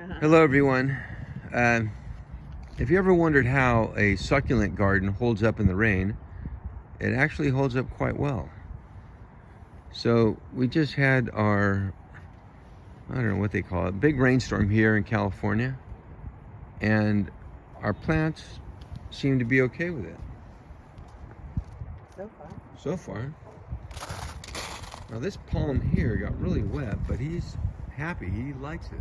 Hello everyone. If you ever wondered how a succulent garden holds up in the rain, it actually holds up quite well. So we just had our, I don't know what they call it, big rainstorm here in California, and our plants seem to be okay with it. So far. Now this palm here got really wet, but he's happy, he likes it.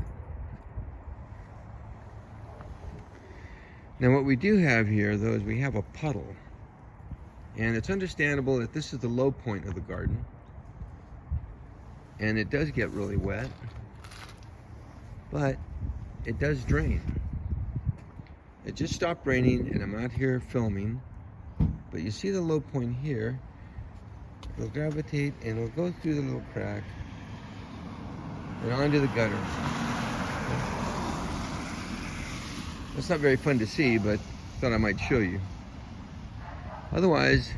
Now what we do have here though is we have a puddle, and it's understandable that this is the low point of the garden, and it does get really wet, but it does drain. It just stopped raining and I'm out here filming, but you see the low point here. It'll gravitate and it'll go through the little crack and onto the gutter. It's not very fun to see, but thought I might show you. Otherwise,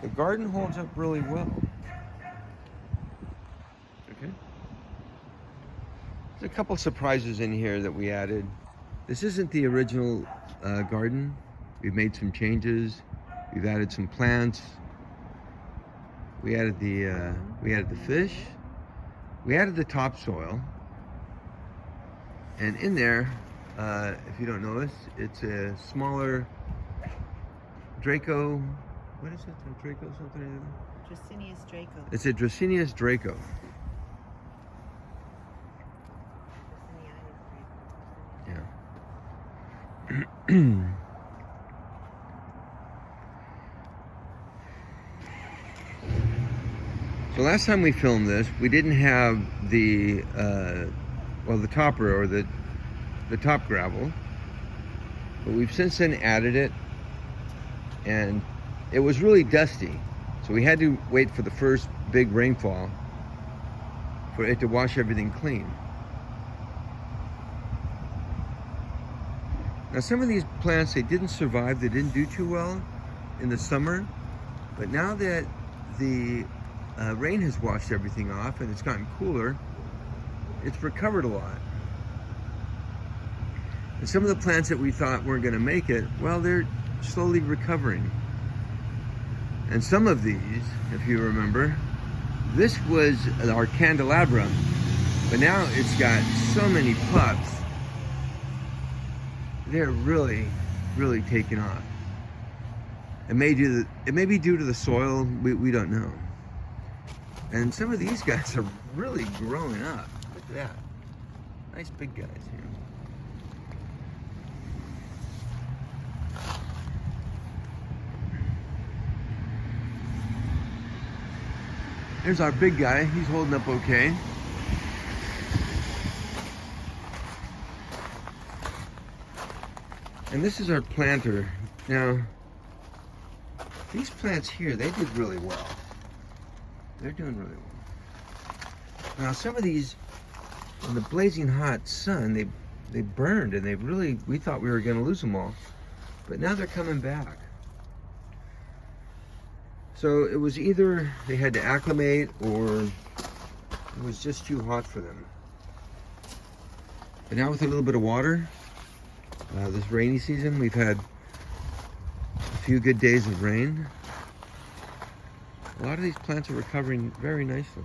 the garden holds up really well. Okay. There's a couple surprises in here that we added. This isn't the original garden. We've made some changes. We've added some plants. We added the fish. We added the topsoil. And in there, if you don't know this, it's a smaller Draco. What is it? A Draco something? Dracenius Draco. It's a Dracenius Draco. Yeah. So last time we filmed this, we didn't have the the topper or the top gravel, but we've since then added it, and it was really dusty, so we had to wait for the first big rainfall for it to wash everything clean. Now some of these plants, they didn't survive, they didn't do too well in the summer, but now that the rain has washed everything off and it's gotten cooler, it's recovered a lot. And some of the plants that we thought weren't going to make it, well, they're slowly recovering. And some of these, if you remember, this was our candelabra, but now it's got so many pups. They're really, really taking off. It may be due to the soil, we don't know. And some of these guys are really growing up. Look at that. Nice big guys here. There's our big guy. He's holding up okay. And this is our planter. Now, these plants here, they did really well. They're doing really well. Now, some of these, in the blazing hot sun, they burned, and we thought we were going to lose them all. But now they're coming back. So it was either they had to acclimate or it was just too hot for them. But now with a little bit of water, this rainy season, we've had a few good days of rain. A lot of these plants are recovering very nicely.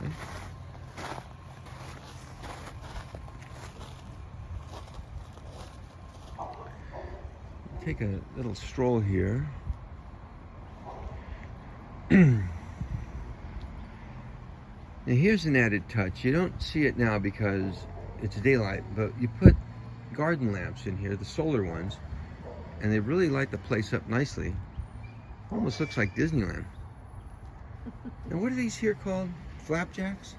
Okay. Take a little stroll here. Now here's an added touch. You don't see it now because it's daylight, but you put garden lamps in here, the solar ones, and they really light the place up nicely. Almost looks like Disneyland. And what are these here called? Flapjacks?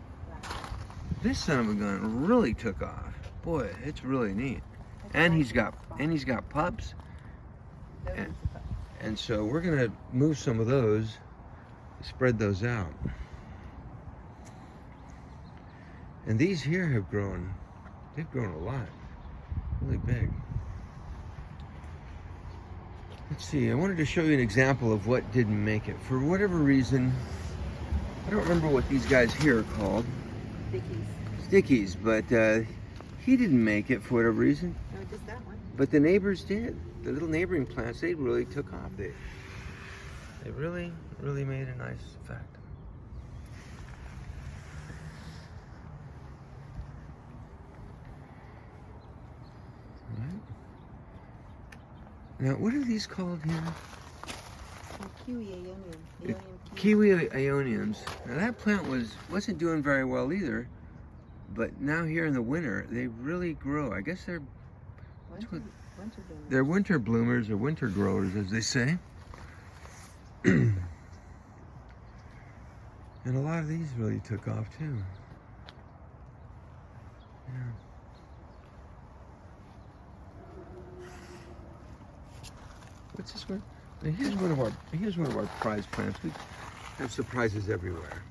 This son of a gun really took off. Boy, it's really neat. And he's got pups. And so we're gonna move some of those, spread those out. And these here have grown, they've grown a lot, really big. Let's see, I wanted to show you an example of what didn't make it. For whatever reason, I don't remember what these guys here are called. Vickies. stickies, but he didn't make it for whatever reason. No, just that one. But the neighbors did. The little neighboring plants, they really took off. They really, really made a nice effect. Right. Now, what are these called here? Kiwi aeonium. Kiwi aeoniums. Now that plant wasn't doing very well either, but now here in the winter they really grow. I guess they're winter bloomers or winter growers, as they say. And a lot of these really took off too. Yeah. What's this one? Now here's one of our prize plants. We have surprises everywhere.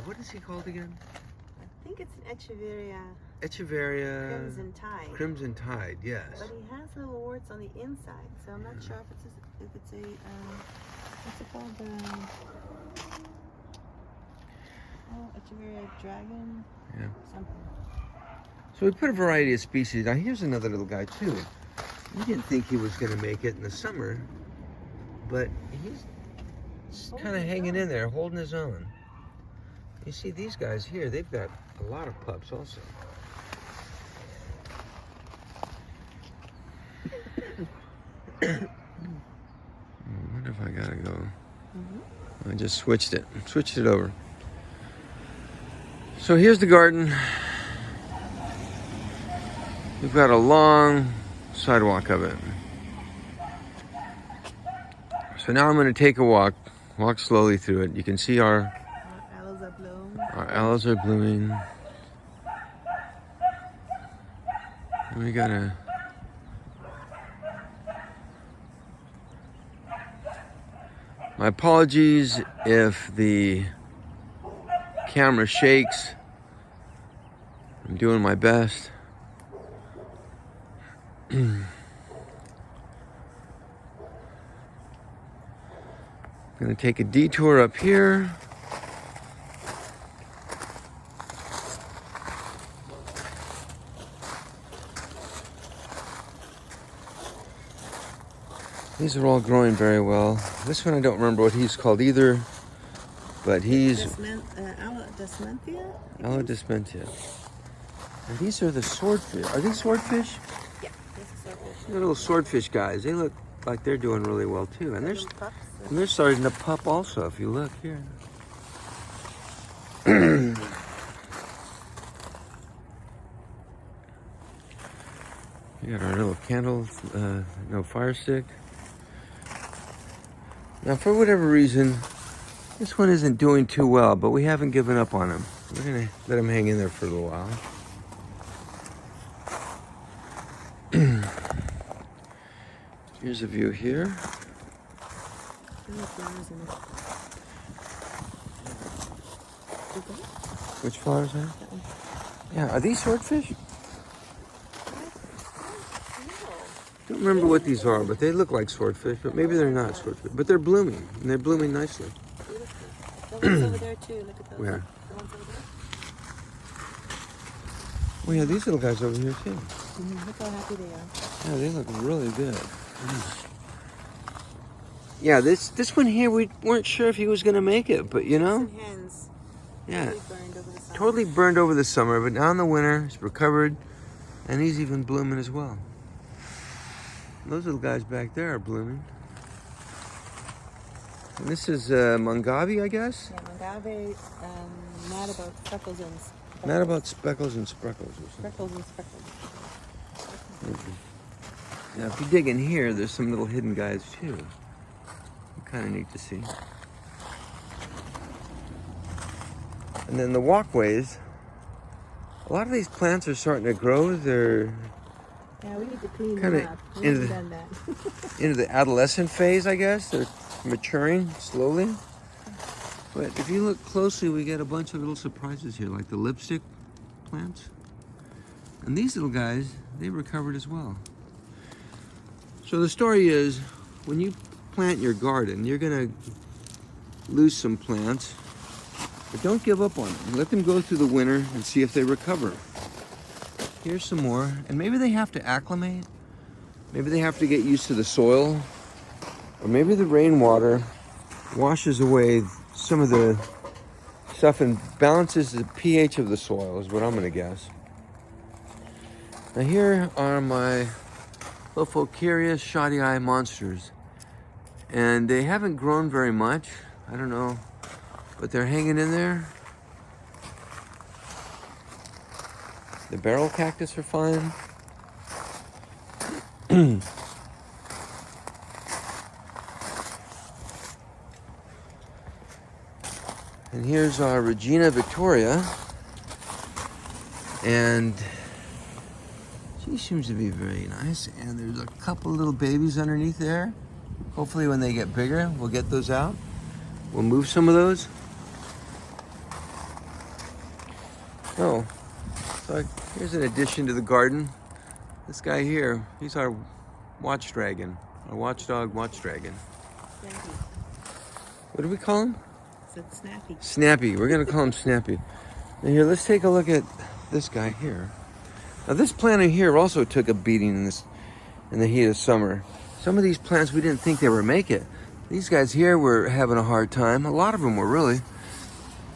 What is he called again? I think it's an Echeveria. Echeveria. Crimson Tide. Crimson Tide, yes. But he has little warts on the inside, so I'm not sure if it's a what's it called? Echeveria dragon. Yeah. Something. So we put a variety of species. Now here's another little guy too. We didn't think he was going to make it in the summer, but he's kind of hanging in there, holding his own. You see these guys here, they've got a lot of pups also. I wonder if I gotta go. I just switched it over. So here's the garden. We've got a long sidewalk of it. So now I'm going to take a walk slowly through it. You can see our aloes are blooming. And we gotta my apologies if the camera shakes. I'm doing my best. Gonna take a detour up here. These are all growing very well. This one I don't remember what he's called either, but he's Aloe Desmentia. And these are the swordfish. Are these swordfish? Yeah, these are swordfish. They're little swordfish guys. They look like they're doing really well too. And they're starting to pup also, if you look here. We got our little candle, no fire stick. Now, for whatever reason, this one isn't doing too well, but we haven't given up on him. We're gonna let him hang in there for a little while. Here's a view here. Which flowers are? Yeah, are these swordfish? I don't remember what these are, but they look like swordfish, but maybe they're not swordfish. But they're blooming, and they're blooming nicely. The ones over there too, look at those. Where? The ones over there. Oh yeah, these little guys over here too. Look how happy they are. Yeah, they look really good. Yeah, this one here, we weren't sure if he was going to make it, but you know. Hens. Yeah. Totally burned over the summer. Totally burned over the summer, but now in the winter, he's recovered, and he's even blooming as well. Those little guys back there are blooming. And this is Mongave, I guess? Yeah, Mongave, mad about speckles and spreckles. Mad about speckles and spreckles or something. Speckles and speckles. Now, if you dig in here, there's some little hidden guys too. Kind of neat to see. And then the walkways. A lot of these plants are starting to grow. They're yeah, we need to clean kind them of up. We haven't done that. into the adolescent phase, I guess. They're maturing slowly. But if you look closely, we get a bunch of little surprises here, like the lipstick plants. And these little guys, they recovered as well. So the story is, when you plant your garden, you're gonna lose some plants, But don't give up on them. Let them go through the winter and see if they recover. Here's some more. And maybe they have to acclimate. Maybe they have to get used to the soil. Or maybe the rainwater washes away some of the stuff and balances the pH of the soil, is what I'm gonna guess. Now here are my Lophocarius shoddy eye monsters. And they haven't grown very much. I don't know, but they're hanging in there. The barrel cactus are fine. And here's our Regina Victoria. And she seems to be very nice. And there's a couple little babies underneath there. Hopefully when they get bigger, we'll get those out. We'll move some of those. Oh, so here's an addition to the garden. This guy here, he's our watch dragon, our watchdog watch dragon. Snappy. What do we call him? Said Snappy. Snappy. We're gonna call him Snappy. Now here, let's take a look at this guy here. Now this plant in here also took a beating in the heat of summer. Some of these plants we didn't think they would make it. These guys here were having a hard time. A lot of them were really.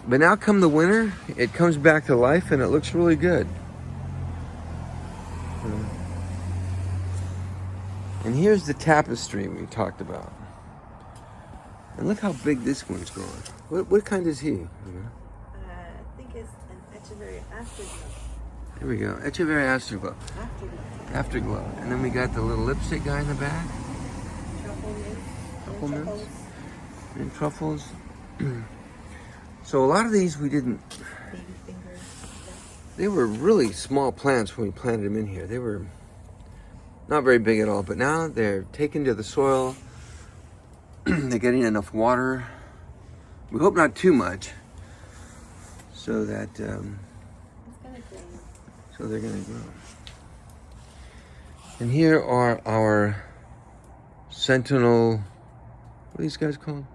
But now come the winter, it comes back to life and it looks really good. And here's the tapestry we talked about. And look how big this one's growing. What kind is he? I think it's an Echeveria afterglow. Here we go, Echeveria afterglow. Afterglow. And then we got the little lipstick guy in the back. Truffle mints. And truffles. So a lot of these we didn't. Baby fingers. They were really small plants when we planted them in here. They were not very big at all, but now they're taken to the soil. They're getting enough water. We hope not too much, so that It's gonna grow. so they're gonna grow. And here are our sentinel. What are these guys called?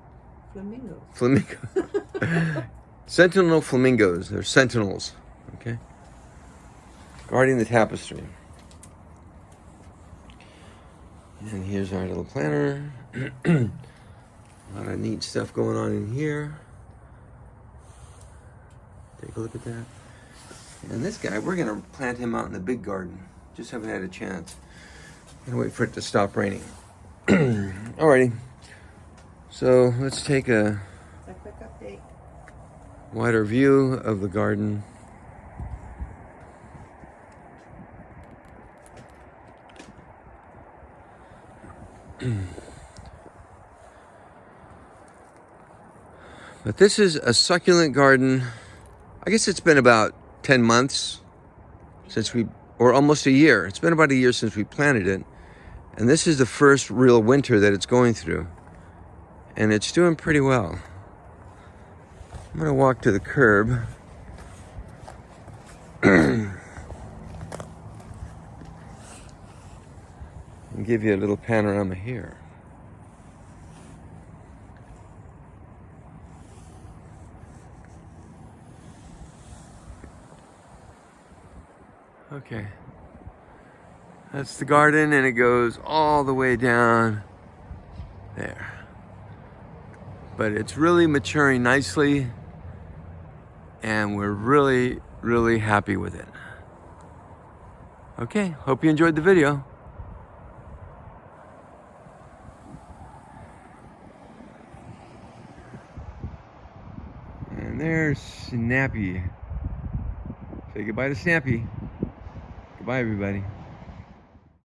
Flamingos. Flamingo. Sentinel flamingos. They're sentinels. Okay. Guarding the tapestry. And here's our little planter. A lot of neat stuff going on in here. Take a look at that. And this guy, we're gonna plant him out in the big garden. Just haven't had a chance. Gonna wait for it to stop raining. Alrighty. So let's take a quick update. wider view of the garden. But this is a succulent garden. I guess it's been about 10 months since or almost a year. It's been about a year since we planted it. And this is the first real winter that it's going through. And it's doing pretty well. I'm gonna walk to the curb. And give you a little panorama here. Okay. That's the garden and it goes all the way down there. But it's really maturing nicely and we're really, really happy with it. Okay, hope you enjoyed the video. And there's Snappy. Say goodbye to Snappy. Goodbye, everybody.